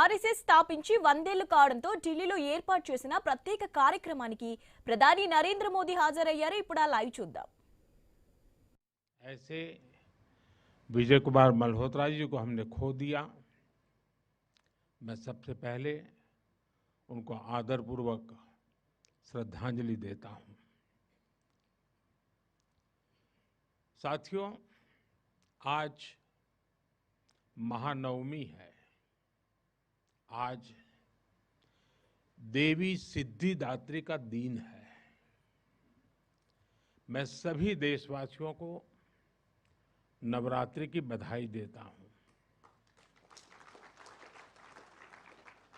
RSS స్థాపించి 100 ఏళ్లు కావడంతో ఢిల్లీలో ఏర్పాటు చేసిన ప్రత్యేక కార్యక్రమానికి ప్రధాని నరేంద్ర మోదీ హాజరయ్యారు. ఇప్పుడు ఆ లైవ్ చూద్దాం. ऐसे विजय कुमार मल्होत्रा जी को हमने खो दिया। मैं सबसे पहले उनको आदरपूर्वक श्रद्धांजलि देता हूं। साथियों, आज महानवमी है। आज देवी सिद्धिदात्री का दिन है। मैं सभी देशवासियों को नवरात्रि की बधाई देता हूं।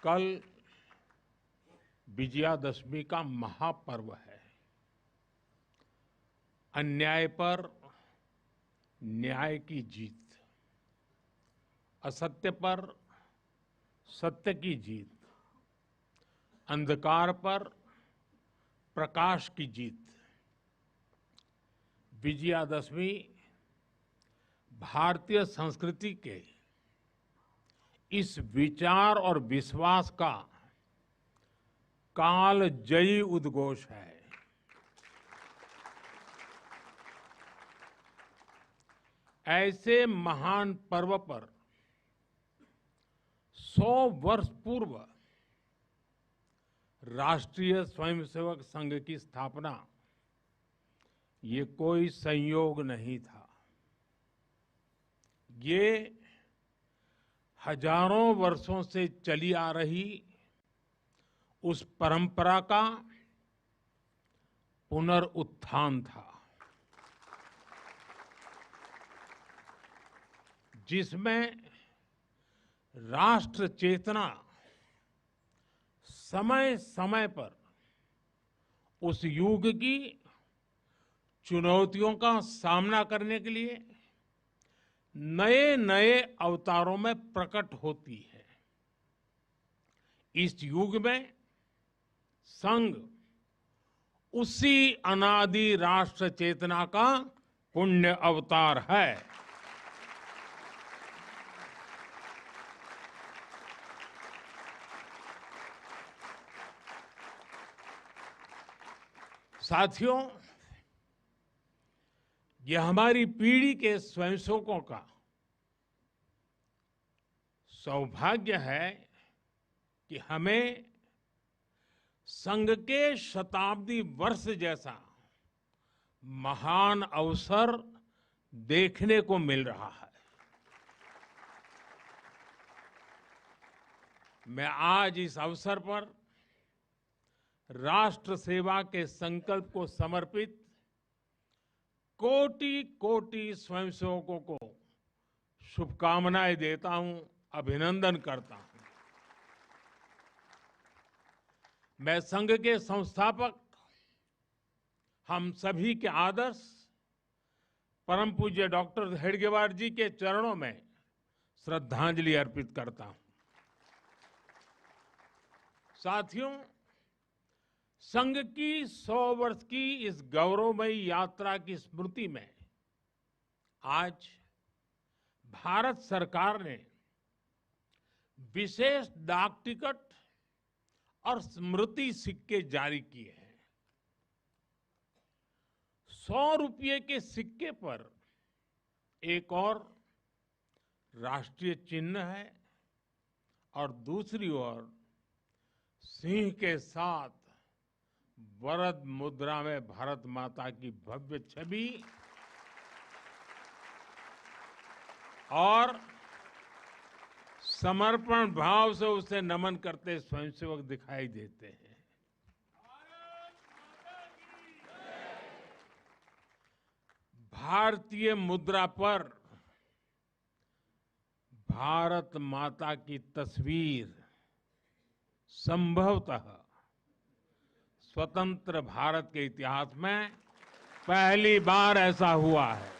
कल विजयादशमी का महापर्व है। अन्याय पर न्याय की जीत, असत्य पर सत्य की जीत, अंधकार पर प्रकाश की जीत। विजयादशमी भारतीय संस्कृति के इस विचार और विश्वास का कालजयी उद्घोष है। ऐसे महान पर्व पर 100 वर्ष पूर्व राष्ट्रीय स्वयंसेवक संघ की स्थापना ये कोई संयोग नहीं था। ये हजारों वर्षों से चली आ रही उस परंपरा का पुनरुत्थान था, जिसमें राष्ट्र चेतना समय समय पर उस युग की चुनौतियों का सामना करने के लिए नए नए अवतारों में प्रकट होती है। इस युग में संघ उसी अनादि राष्ट्र चेतना का पुण्य अवतार है। साथियों, यह हमारी पीढ़ी के स्वयंसेवकों का सौभाग्य है कि हमें संघ के शताब्दी वर्ष जैसा महान अवसर देखने को मिल रहा है। मैं आज इस अवसर पर राष्ट्र सेवा के संकल्प को समर्पित कोटि कोटि स्वयंसेवकों को शुभकामनाएं देता हूं, अभिनंदन करता हूं। मैं संघ के संस्थापक हम सभी के आदर्श परम पूज्य डॉक्टर हेडगेवार जी के चरणों में श्रद्धांजलि अर्पित करता हूं। साथियों, संघ की 100 वर्ष की इस गौरवमयी यात्रा की स्मृति में आज भारत सरकार ने विशेष डाक टिकट और स्मृति सिक्के जारी किए हैं। 100 रुपये के सिक्के पर एक और राष्ट्रीय चिन्ह है और दूसरी ओर सिंह के साथ वरद मुद्रा में भारत माता की भव्य छवि और समर्पण भाव से उसे नमन करते स्वयंसेवक दिखाई देते हैं। भारतीय मुद्रा पर भारत माता की तस्वीर संभवतः स्वतंत्र भारत के इतिहास में पहली बार ऐसा हुआ है।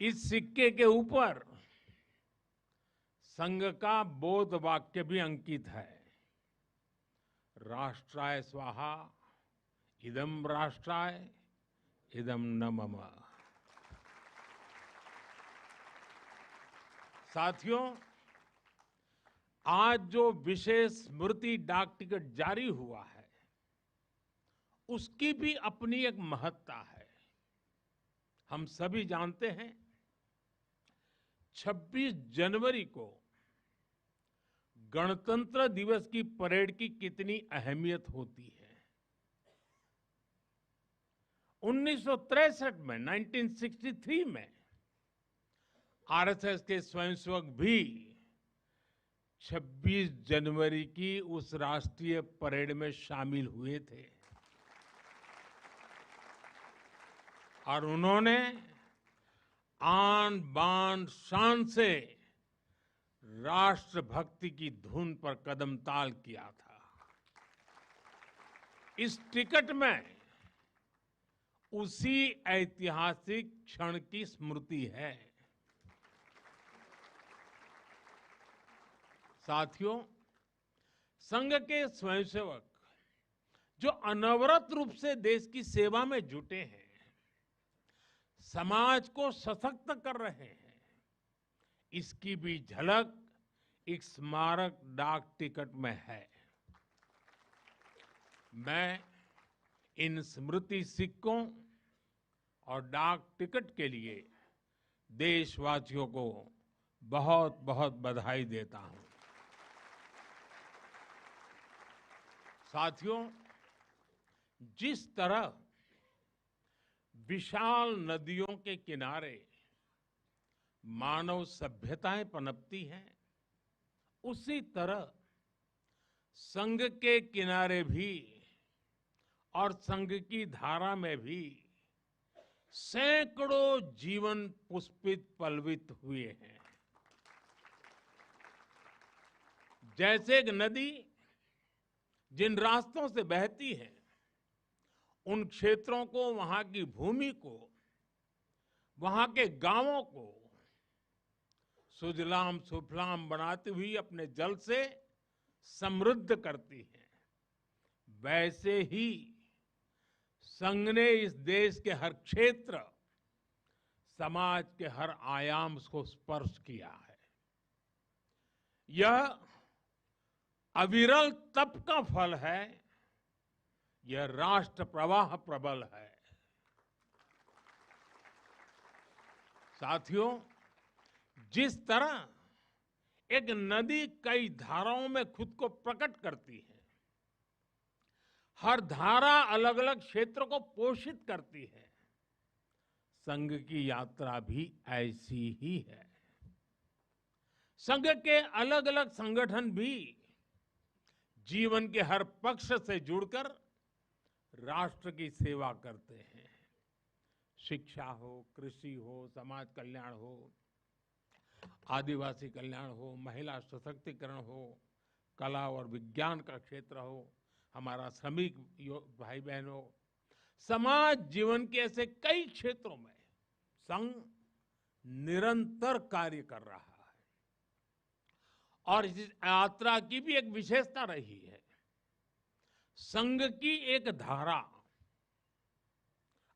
इस सिक्के के ऊपर संघ का बोध वाक्य भी अंकित है। राष्ट्राय स्वाहा इदम राष्ट्राय इदम न मम। साथियों, आज जो विशेष स्मृति डाक टिकट जारी हुआ है, उसकी भी अपनी एक महत्ता है। हम सभी जानते हैं 26 जनवरी को गणतंत्र दिवस की परेड की कितनी अहमियत होती है। 1963 में 1963 में आरएसएस के स्वयंसेवक भी 26 जनवरी की उस राष्ट्रीय परेड में शामिल हुए थे और उन्होंने आन बान शान से राष्ट्रभक्ति की धुन पर कदम ताल किया था। इस टिकट में उसी ऐतिहासिक क्षण की स्मृति है। साथियों, संघ के स्वयंसेवक जो अनवरत रूप से देश की सेवा में जुटे हैं, समाज को सशक्त कर रहे हैं, इसकी भी झलक एक स्मारक डाक टिकट में है। मैं इन स्मृति सिक्कों और डाक टिकट के लिए देशवासियों को बहुत बहुत बधाई देता हूं। साथियों, जिस तरह विशाल नदियों के किनारे मानव सभ्यताएं पनपती हैं, उसी तरह संघ के किनारे भी और संघ की धारा में भी सैकड़ों जीवन पुष्पित पल्वित हुए हैं। जैसे एक नदी जिन रास्तों से बहती है, उन क्षेत्रों को, वहां की भूमि को, वहां के गांवों को सुजलाम सुफलाम बनाती हुई अपने जल से समृद्ध करती है, वैसे ही संघ ने इस देश के हर क्षेत्र, समाज के हर आयाम को स्पर्श किया है। यह अविरल तप का फल है, यह राष्ट्र प्रवाह प्रबल है। साथियों, जिस तरह एक नदी कई धाराओं में खुद को प्रकट करती है, हर धारा अलग अलग क्षेत्र को पोषित करती है, संघ की यात्रा भी ऐसी ही है। संघ के अलग अलग संगठन भी जीवन के हर पक्ष से जुड़कर राष्ट्र की सेवा करते हैं। शिक्षा हो, कृषि हो, समाज कल्याण हो, आदिवासी कल्याण हो, महिला सशक्तिकरण हो, कला और विज्ञान का क्षेत्र हो, हमारा श्रमिक भाई बहन हो, समाज जीवन के ऐसे कई क्षेत्रों में संघ निरंतर कार्य कर रहा है। और इस यात्रा की भी एक विशेषता रही है। संघ की एक धारा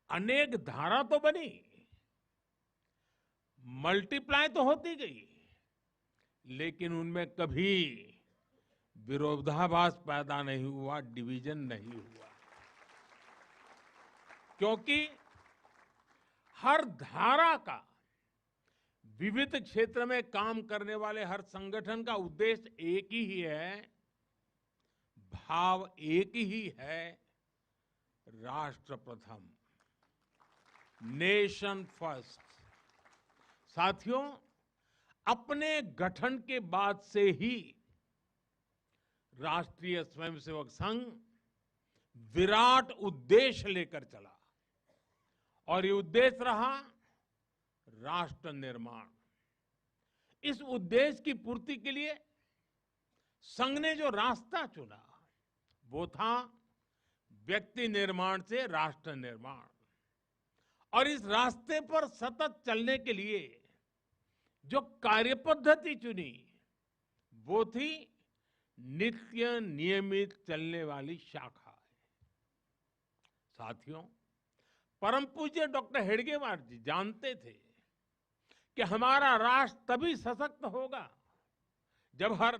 अनेक धारा तो बनी, मल्टीप्लाई तो होती गई, लेकिन उनमें कभी विरोधाभास पैदा नहीं हुआ, डिवीजन नहीं हुआ, क्योंकि हर धारा का, विविध क्षेत्र में काम करने वाले हर संगठन का उद्देश्य एक ही है, भाव एक ही है, राष्ट्र प्रथम, नेशन फर्स्ट। साथियों, अपने गठन के बाद से ही राष्ट्रीय स्वयंसेवक संघ विराट उद्देश्य लेकर चला और ये उद्देश्य रहा राष्ट्र निर्माण। इस उद्देश्य की पूर्ति के लिए संघ ने जो रास्ता चुना वो था व्यक्ति निर्माण से राष्ट्र निर्माण, और इस रास्ते पर सतत चलने के लिए जो कार्यपद्धति चुनी वो थी नित्य नियमित चलने वाली शाखा। साथियों, परम पूज्य डॉक्टर हेडगेवार जी जानते थे कि हमारा राष्ट्र तभी सशक्त होगा जब हर